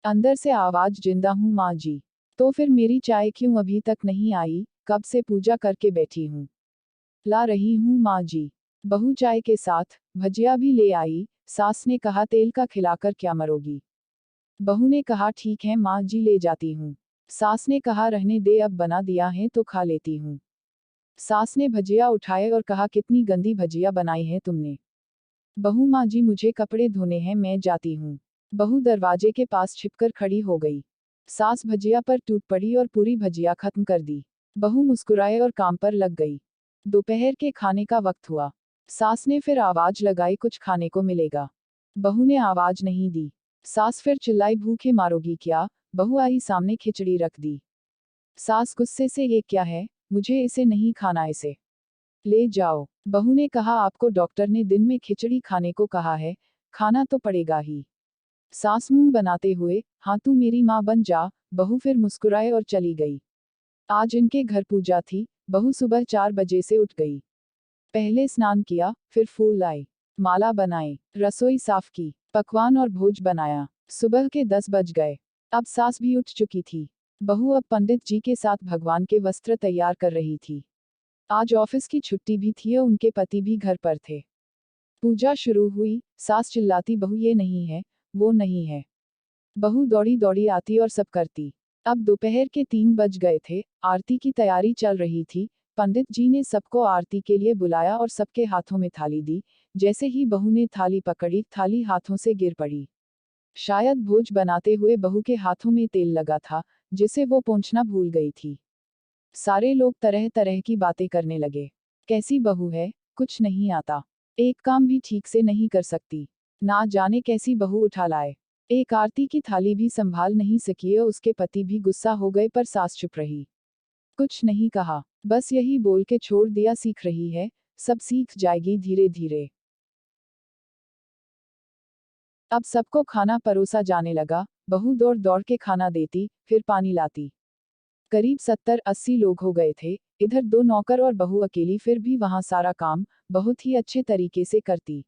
अंदर से आवाज, जिंदा हूँ माँ जी। तो फिर मेरी चाय क्यों अभी तक नहीं आई? कब से पूजा करके बैठी हूँ। ला रही हूँ माँ जी। बहू चाय के साथ भजिया भी ले आई। सास ने कहा तेल का खिलाकर क्या मरोगी। बहू ने कहा ठीक है माँ जी, ले जाती हूँ। सास ने कहा रहने दे, अब बना दिया है तो खा लेती हूँ। सास ने भजिया उठाए और कहा कितनी गंदी भजिया बनाई है तुमने। बहू माँ जी मुझे कपड़े धोने हैं, मैं जाती हूँ। बहू दरवाजे के पास छिपकर खड़ी हो गई। सास भजिया पर टूट पड़ी और पूरी भजिया खत्म कर दी। बहू मुस्कुराए और काम पर लग गई। दोपहर के खाने का वक्त हुआ। सास ने फिर आवाज लगाई कुछ खाने को मिलेगा। बहू ने आवाज नहीं दी। सास फिर चिल्लाई भूखे मारोगी क्या। बहू आई सामने खिचड़ी रख दी। सास गुस्से से ये क्या है, मुझे इसे नहीं खाना, इसे ले जाओ। बहू ने कहा आपको डॉक्टर ने दिन में खिचड़ी खाने को कहा है, खाना तो पड़ेगा ही। सास मुंह बनाते हुए, हाँ तू मेरी माँ बन जा। बहू फिर मुस्कुराए और चली गई। आज इनके घर पूजा थी। बहू सुबह 4 बजे से उठ गई। पहले स्नान किया, फिर फूल लाए, माला बनाए, रसोई साफ की, पकवान और भोज बनाया। सुबह के 10 बज गए। अब सास भी उठ चुकी थी। बहू अब पंडित जी के साथ भगवान के वस्त्र तैयार कर रही थी। आज ऑफिस की छुट्टी भी थी और उनके पति भी घर पर थे। पूजा शुरू हुई। सास चिल्लाती बहू ये नहीं है, वो नहीं है। बहू दौड़ी दौड़ी आती और सब करती। अब दोपहर के 3 बज गए थे। आरती की तैयारी चल रही थी। पंडित जी ने सबको आरती के लिए बुलाया और सबके हाथों में थाली दी। जैसे ही बहू ने थाली पकड़ी, थाली हाथों से गिर पड़ी। शायद भोज बनाते हुए बहू के हाथों में तेल लगा था, जिसे वो पोंछना भूल गई थी। सारे लोग तरह तरह की बातें करने लगे। कैसी बहू है, कुछ नहीं आता, एक काम भी ठीक से नहीं कर सकती, ना जाने कैसी बहू उठा लाए। एक आरती की थाली भी संभाल नहीं सकी और उसके पति भी गुस्सा हो गए, पर सास चुप रही। कुछ नहीं कहा, बस यही बोल के छोड़ दिया सीख रही है, सब सीख जाएगी धीरे धीरे। अब सबको खाना परोसा जाने लगा। बहू दौड़ दौड़ के खाना देती, फिर पानी लाती। करीब 70-80 लोग हो गए थे। इधर 2 नौकर और बहू अकेली, फिर भी वहां सारा काम बहुत ही अच्छे तरीके से करती।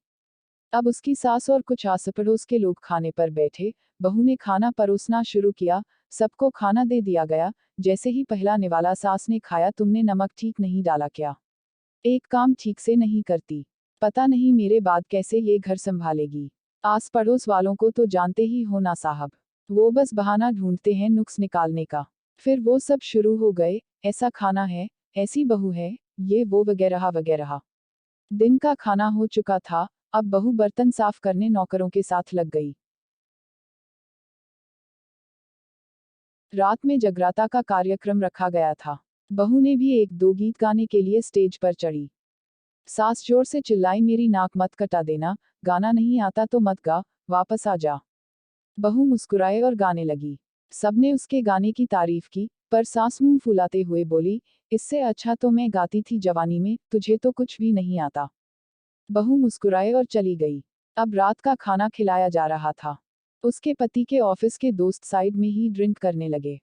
अब उसकी सास और कुछ आस पड़ोस के लोग खाने पर बैठे। बहू ने खाना परोसना शुरू किया। सबको खाना दे दिया गया। जैसे ही पहला निवाला सास ने खाया, तुमने नमक ठीक नहीं डाला क्या? एक काम ठीक से नहीं करती, पता नहीं मेरे बाद कैसे ये घर संभालेगी। आस पड़ोस वालों को तो जानते ही हो ना साहब, वो बस बहाना ढूंढते हैं नुक्स निकालने का। फिर वो सब शुरू हो गए, ऐसा खाना है, ऐसी बहू है, ये वो वगैरह वगैरह। दिन का खाना हो चुका था। अब बहू बर्तन साफ करने नौकरों के साथ लग गई। रात में जगराता का कार्यक्रम रखा गया था। बहू ने भी 1-2 गीत गाने के लिए स्टेज पर चढ़ी। सास जोर से चिल्लाई मेरी नाक मत कटा देना, गाना नहीं आता तो मत गा, वापस आ जा। बहू मुस्कुराए और गाने लगी। सबने उसके गाने की तारीफ की, पर सास मुंह फुलाते हुए बोली, इससे अच्छा तो मैं गाती थी जवानी में, तुझे तो कुछ भी नहीं आता। बहू मुस्कुराए और चली गई। अब रात का खाना खिलाया जा रहा था। उसके पति के ऑफिस के दोस्त साइड में ही ड्रिंक करने लगे।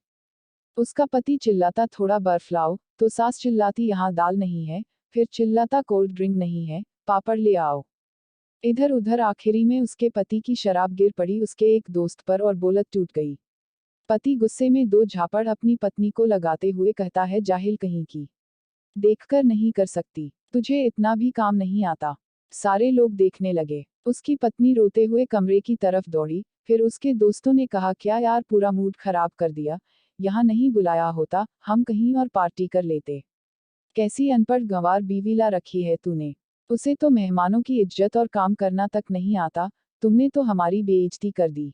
उसका पति चिल्लाता थोड़ा बर्फ लाओ, तो सास चिल्लाती यहाँ दाल नहीं है, फिर चिल्लाता कोल्ड ड्रिंक नहीं है, पापड़ ले आओ। इधर उधर आखिरी में उसके पति की शराब गिर पड़ी उसके एक दोस्त पर और बोलत टूट गई। पति गुस्से में 2 झापड़ अपनी पत्नी को लगाते हुए कहता है जाहिल कहीं की, देखकर नहीं कर सकती, तुझे इतना भी काम नहीं आता। सारे लोग देखने लगे। उसकी पत्नी रोते हुए कमरे की तरफ दौड़ी। फिर उसके दोस्तों ने कहा क्या यार, पूरा मूड खराब कर दिया, यहाँ नहीं बुलाया होता, हम कहीं और पार्टी कर लेते। कैसी अनपढ़ गंवार बीवी ला रखी है तूने, उसे तो मेहमानों की इज्जत और काम करना तक नहीं आता, तुमने तो हमारी बेइज्जती कर दी।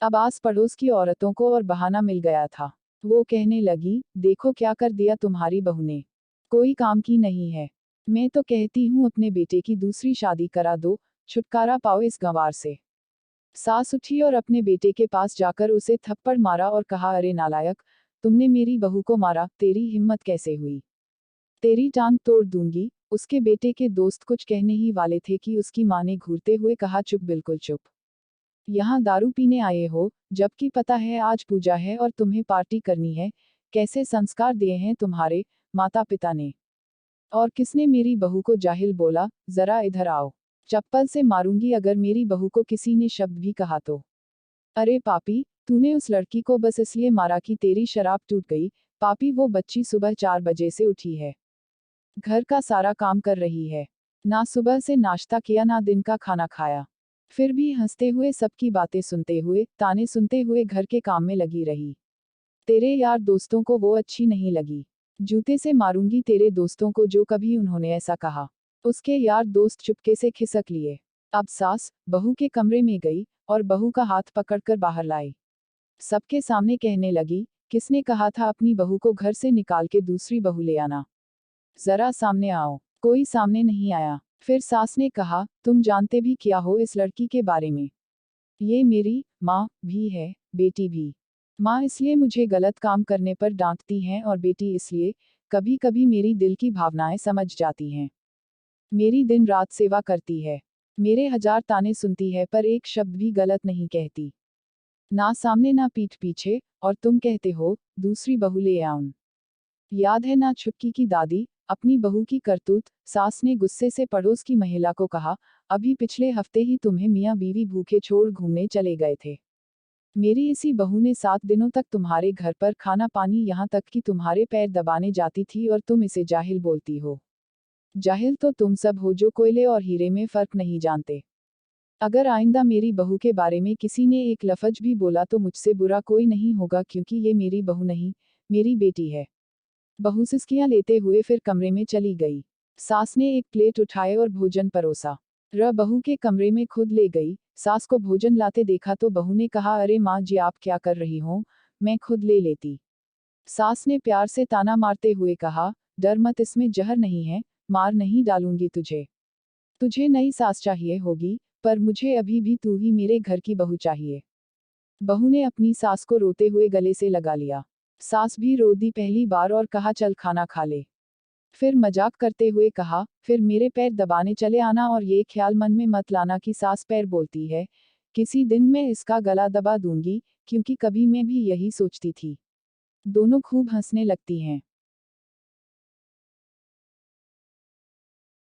अब आस पड़ोस की औरतों को और बहाना मिल गया था। वो कहने लगी, देखो क्या कर दिया तुम्हारी बहू ने, कोई काम की नहीं है। मैं तो कहती हूँ अपने बेटे की दूसरी शादी करा दो, छुटकारा पाओ इस गंवार से। सास उठी और अपने बेटे के पास जाकर उसे थप्पड़ मारा और कहा अरे नालायक, तुमने मेरी बहू को मारा, तेरी हिम्मत कैसे हुई, तेरी टांग तोड़ दूंगी। उसके बेटे के दोस्त कुछ कहने ही वाले थे कि उसकी माँ ने घूरते हुए कहा चुप, बिल्कुल चुप, यहाँ दारू पीने आए हो, जबकि पता है आज पूजा है और तुम्हें पार्टी करनी है। कैसे संस्कार दिए हैं तुम्हारे माता पिता ने, और किसने मेरी बहू को जाहिल बोला, जरा इधर आओ। चप्पल से मारूंगी अगर मेरी बहू को किसी ने शब्द भी कहा तो। अरे पापी, तूने उस लड़की को बस इसलिए मारा कि तेरी शराब टूट गई। पापी, वो बच्ची सुबह 4 बजे से उठी है, घर का सारा काम कर रही है, ना सुबह से नाश्ता किया ना दिन का खाना खाया, फिर भी हंसते हुए सबकी बातें सुनते हुए ताने सुनते हुए घर के काम में लगी रही। तेरे यार दोस्तों को वो अच्छी नहीं लगी। जूते से मारूंगी तेरे दोस्तों को जो कभी उन्होंने ऐसा कहा। उसके यार दोस्त चुपके से खिसक लिए। अब सास बहू के कमरे में गई और बहू का हाथ पकड़कर बाहर लाई। सबके सामने कहने लगी, किसने कहा था अपनी बहू को घर से निकाल के दूसरी बहू ले आना? जरा सामने आओ। कोई सामने नहीं आया। फिर सास ने कहा, तुम जानते भी क्या हो इस लड़की के बारे में? ये मेरी माँ भी है, बेटी भी। माँ इसलिए मुझे गलत काम करने पर डांटती हैं और बेटी इसलिए, कभी कभी मेरी दिल की भावनाएं समझ जाती हैं। मेरी दिन रात सेवा करती है, मेरे 1000 ताने सुनती है पर एक शब्द भी गलत नहीं कहती। ना सामने ना पीठ पीछे, और तुम कहते हो, दूसरी बहू ले आऊं। याद है ना छुटकी की दादी, अपनी बहू की करतूत? सास ने गुस्से से पड़ोस की महिला को कहा, अभी पिछले हफ्ते ही तुम्हें मियाँ बीवी भूखे छोड़ घूमने चले गए थे। मेरी इसी बहू ने 7 दिनों तक तुम्हारे घर पर खाना पानी यहाँ तक कि तुम्हारे पैर दबाने जाती थी और तुम इसे जाहिल बोलती हो। जाहिल तो तुम सब हो जो कोयले और हीरे में फर्क नहीं जानते। अगर आइंदा मेरी बहू के बारे में किसी ने एक लफ्ज भी बोला तो मुझसे बुरा कोई नहीं होगा क्योंकि ये मेरी बहू नहीं, मेरी बेटी है। बहू सिसकियां लेते हुए फिर कमरे में चली गई। सास ने एक प्लेट उठाए और भोजन परोसा। बहू के कमरे में खुद ले गई। सास को भोजन लाते देखा तो बहू ने कहा, अरे माँ जी आप क्या कर रही हो, मैं खुद ले लेती। सास ने प्यार से ताना मारते हुए कहा, डर मत, इसमें जहर नहीं है, मार नहीं डालूंगी तुझे। तुझे नई सास चाहिए होगी, पर मुझे अभी भी तू ही मेरे घर की बहू चाहिए। बहू ने अपनी सास को रोते हुए गले से लगा लिया। सास भी रो दी पहली बार और कहा, चल खाना खा ले। फिर मजाक करते हुए कहा, फिर मेरे पैर दबाने चले आना और ये ख्याल मन में मत लाना कि सास पैर बोलती है, किसी दिन मैं इसका गला दबा दूंगी, क्योंकि कभी मैं भी यही सोचती थी। दोनों खूब हंसने लगती हैं।